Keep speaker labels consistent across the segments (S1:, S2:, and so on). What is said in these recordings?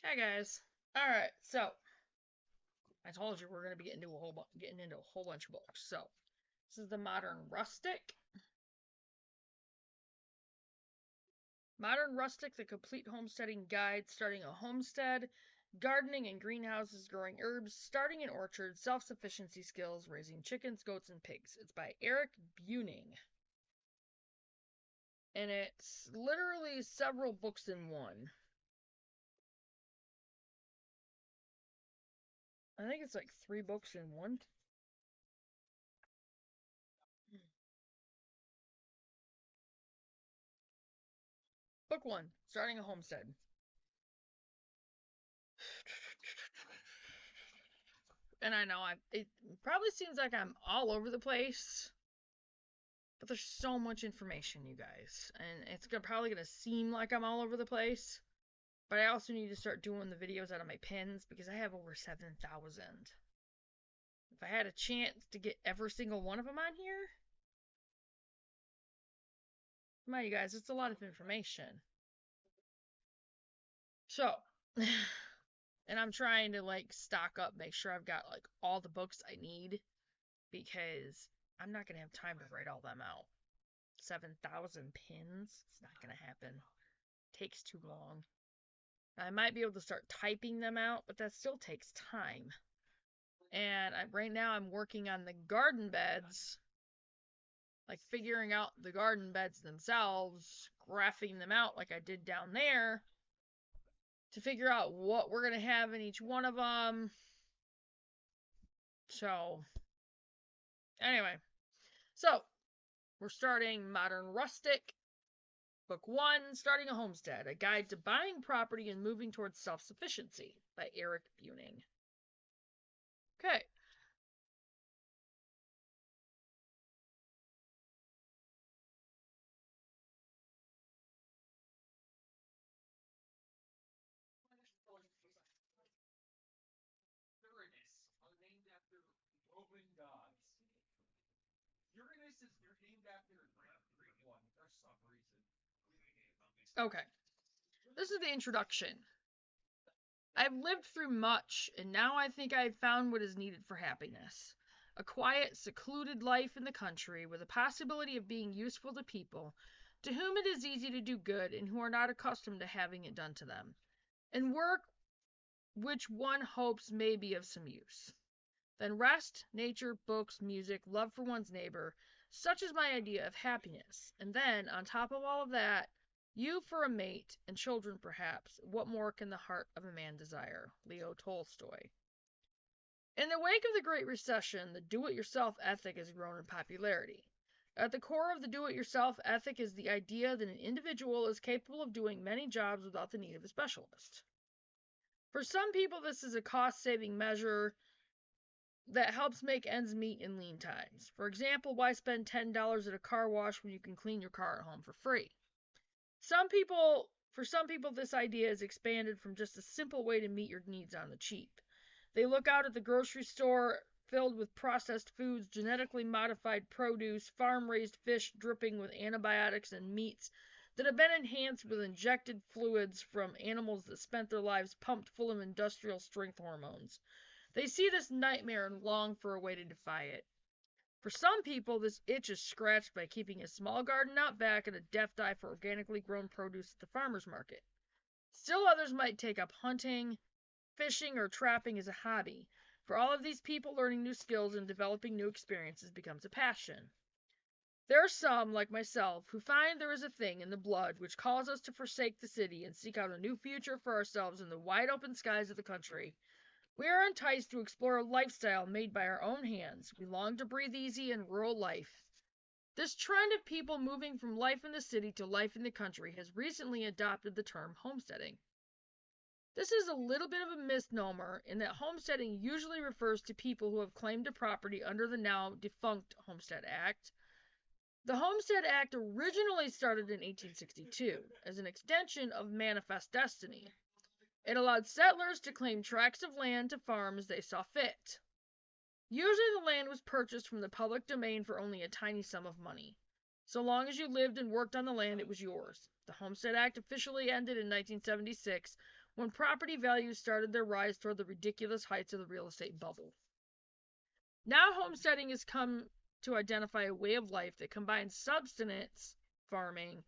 S1: Hi guys. All right, so I told you we're gonna be getting into a whole bunch of books. So this is the Modern Rustic, the complete homesteading guide, starting a homestead, gardening and greenhouses, growing herbs, starting an orchard, self-sufficiency skills, raising chickens, goats, and pigs. It's by Eric Buning, and it's literally several books in one. I think it's like 3 books in one. Book 1, starting a homestead. And I know it probably seems like I'm all over the place, but there's so much information, you guys, and it's probably gonna seem like I'm all over the place. But I also need to start doing the videos out of my pens because I have over 7,000. If I had a chance to get every single one of them on here, come on, you guys, it's a lot of information. So, and I'm trying to like stock up, make sure I've got like all the books I need because I'm not gonna have time to write all them out. 7,000 pins? It's not gonna happen. Takes too long. I might be able to start typing them out, but that still takes time. And right now I'm working on the garden beds, like figuring out the garden beds themselves, graphing them out like I did down there, to figure out what we're going to have in each one of them. So, anyway. So, we're starting Modern Rustic, Book 1, Starting a Homestead, A Guide to Buying Property and Moving Towards Self-Sufficiency by Eric Buning. Okay. Okay. This is the introduction. I've lived through much, and now I think I've found what is needed for happiness. A quiet, secluded life in the country with the possibility of being useful to people to whom it is easy to do good and who are not accustomed to having it done to them, and work which one hopes may be of some use. Then rest, nature, books, music, love for one's neighbor, such is my idea of happiness. And then, on top of all of that, you for a mate, and children perhaps, what more can the heart of a man desire? Leo Tolstoy. In the wake of the Great Recession, the do-it-yourself ethic has grown in popularity. At the core of the do-it-yourself ethic is the idea that an individual is capable of doing many jobs without the need of a specialist. For some people, this is a cost-saving measure that helps make ends meet in lean times. For example, why spend $10 at a car wash when you can clean your car at home for free? For some people, this idea is expanded from just a simple way to meet your needs on the cheap. They look out at the grocery store filled with processed foods, genetically modified produce, farm-raised fish dripping with antibiotics, and meats that have been enhanced with injected fluids from animals that spent their lives pumped full of industrial strength hormones. They see this nightmare and long for a way to defy it. For some people, this itch is scratched by keeping a small garden out back and a deaf eye for organically grown produce at the farmer's market. Still others might take up hunting, fishing, or trapping as a hobby. For all of these people, learning new skills and developing new experiences becomes a passion. There are some, like myself, who find there is a thing in the blood which calls us to forsake the city and seek out a new future for ourselves in the wide open skies of the country. We are enticed to explore a lifestyle made by our own hands. We long to breathe easy in rural life. This trend of people moving from life in the city to life in the country has recently adopted the term homesteading. This is a little bit of a misnomer in that homesteading usually refers to people who have claimed a property under the now defunct Homestead Act. The Homestead Act originally started in 1862 as an extension of Manifest Destiny. It allowed settlers to claim tracts of land to farm as they saw fit. Usually the land was purchased from the public domain for only a tiny sum of money. So long as you lived and worked on the land, it was yours. The Homestead Act officially ended in 1976 when property values started their rise toward the ridiculous heights of the real estate bubble. Now homesteading has come to identify a way of life that combines subsistence farming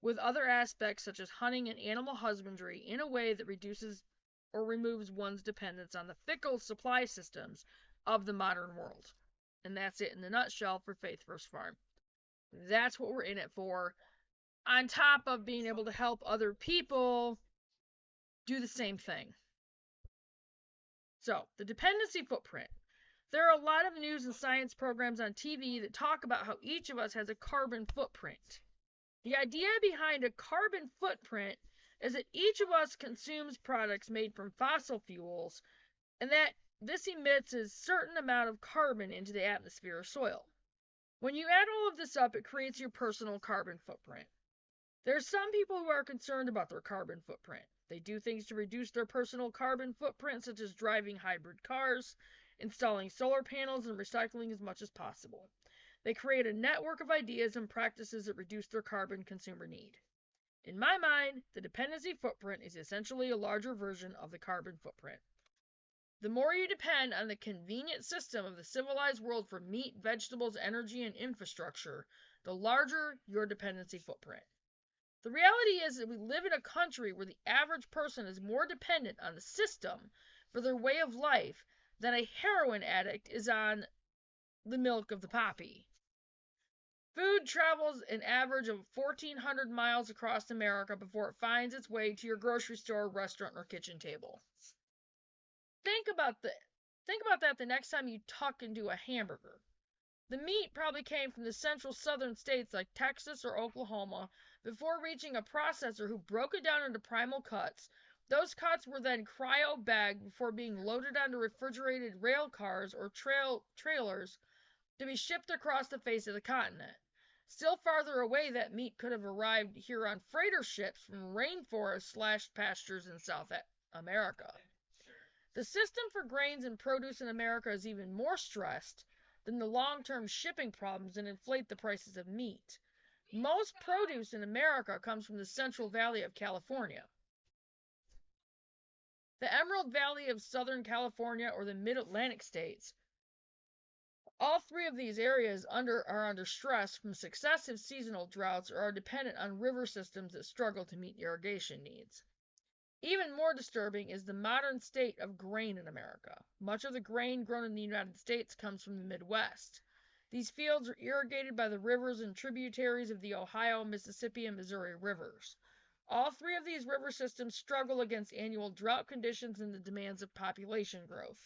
S1: with other aspects such as hunting and animal husbandry in a way that reduces or removes one's dependence on the fickle supply systems of the modern world. And that's it in a nutshell for Faith First Farm. That's what we're in it for, on top of being able to help other people do the same thing. So, the dependency footprint. There are a lot of news and science programs on TV that talk about how each of us has a carbon footprint. The idea behind a carbon footprint is that each of us consumes products made from fossil fuels, and that this emits a certain amount of carbon into the atmosphere or soil. When you add all of this up, it creates your personal carbon footprint. There are some people who are concerned about their carbon footprint. They do things to reduce their personal carbon footprint, such as driving hybrid cars, installing solar panels, and recycling as much as possible. They create a network of ideas and practices that reduce their carbon consumer need. In my mind, the dependency footprint is essentially a larger version of the carbon footprint. The more you depend on the convenient system of the civilized world for meat, vegetables, energy, and infrastructure, the larger your dependency footprint. The reality is that we live in a country where the average person is more dependent on the system for their way of life than a heroin addict is on the milk of the poppy. Food travels an average of 1,400 miles across America before it finds its way to your grocery store, restaurant, or kitchen table. Think about that the next time you tuck into a hamburger. The meat probably came from the central southern states like Texas or Oklahoma before reaching a processor who broke it down into primal cuts. Those cuts were then cryo-bagged before being loaded onto refrigerated rail cars or trailers to be shipped across the face of the continent. Still farther away, that meat could have arrived here on freighter ships from rainforest/pastures in South America. The system for grains and produce in America is even more stressed than the long-term shipping problems that inflate the prices of meat. Most produce in America comes from the Central Valley of California. The Emerald Valley of Southern California or the Mid-Atlantic states. All three of these areas are under stress from successive seasonal droughts or are dependent on river systems that struggle to meet irrigation needs. Even more disturbing is the modern state of grain in America. Much of the grain grown in the United States comes from the Midwest. These fields are irrigated by the rivers and tributaries of the Ohio, Mississippi, and Missouri rivers. All three of these river systems struggle against annual drought conditions and the demands of population growth.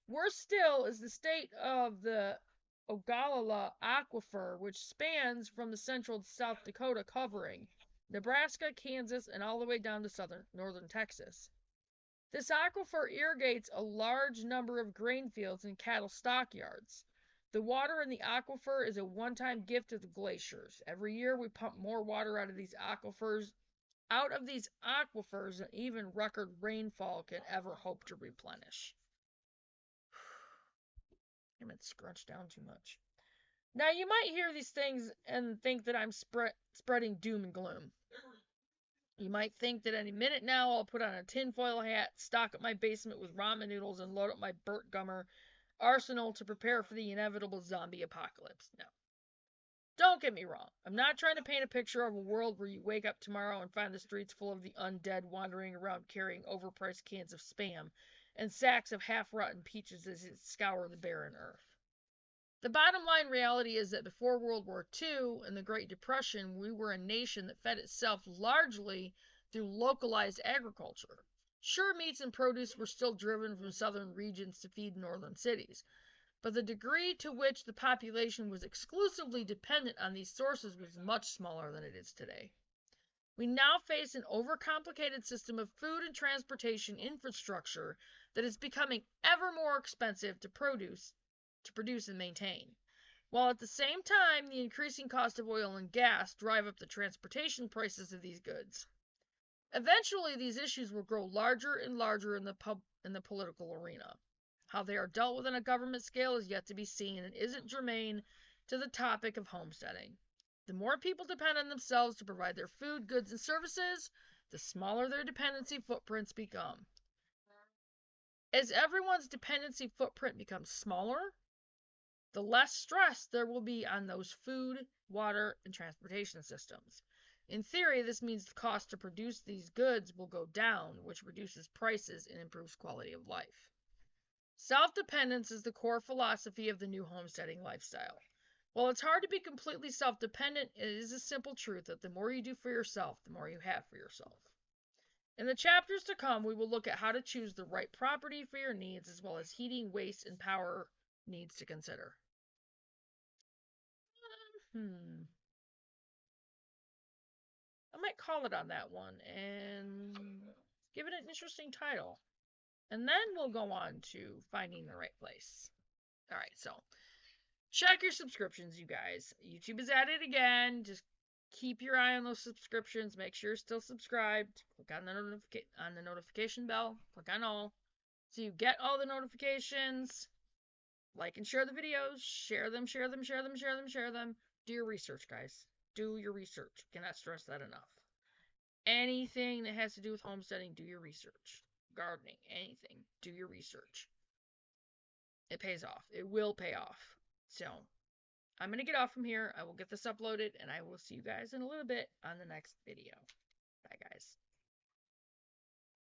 S1: Worse still is the state of the Ogallala Aquifer, which spans from the central South Dakota covering Nebraska, Kansas, and all the way down to northern Texas. This aquifer irrigates a large number of grain fields and cattle stockyards. The water in the aquifer is a one-time gift of the glaciers. Every year we pump more water out of these aquifers than even record rainfall can ever hope to replenish. I'm scrunched down too much. Now you might hear these things and think that I'm spreading doom and gloom. You might think that any minute now I'll put on a tinfoil hat, stock up my basement with ramen noodles, and load up my Burt Gummer arsenal to prepare for the inevitable zombie apocalypse. No. Don't get me wrong. I'm not trying to paint a picture of a world where you wake up tomorrow and find the streets full of the undead wandering around carrying overpriced cans of Spam and sacks of half-rotten peaches as it scour the barren earth. The bottom line reality is that before World War II and the Great Depression, we were a nation that fed itself largely through localized agriculture. Sure, meats and produce were still driven from southern regions to feed northern cities, but the degree to which the population was exclusively dependent on these sources was much smaller than it is today. We now face an overcomplicated system of food and transportation infrastructure that is becoming ever more expensive to produce and maintain, while at the same time the increasing cost of oil and gas drive up the transportation prices of these goods. Eventually, these issues will grow larger and larger in the political arena. How they are dealt with on a government scale is yet to be seen and isn't germane to the topic of homesteading. The more people depend on themselves to provide their food, goods, and services, the smaller their dependency footprints become. As everyone's dependency footprint becomes smaller, the less stress there will be on those food, water, and transportation systems. In theory, this means the cost to produce these goods will go down, which reduces prices and improves quality of life. Self-dependence is the core philosophy of the new homesteading lifestyle. While it's hard to be completely self-dependent, it is a simple truth that the more you do for yourself, the more you have for yourself. In the chapters to come, we will look at how to choose the right property for your needs, as well as heating, waste, and power needs to consider. I might call it on that one and give it an interesting title. And then we'll go on to finding the right place. All right, so check your subscriptions, you guys. YouTube is at it again. Just keep your eye on those subscriptions. Make sure you're still subscribed. Click on the notification bell. Click on all, so you get all the notifications. Like and share the videos. Share them. Share them. Share them. Share them. Share them. Do your research, guys. Do your research. Cannot stress that enough. Anything that has to do with homesteading, do your research. Gardening, anything, do your research. It pays off. It will pay off. So, I'm going to get off from here. I will get this uploaded, and I will see you guys in a little bit on the next video. Bye, guys.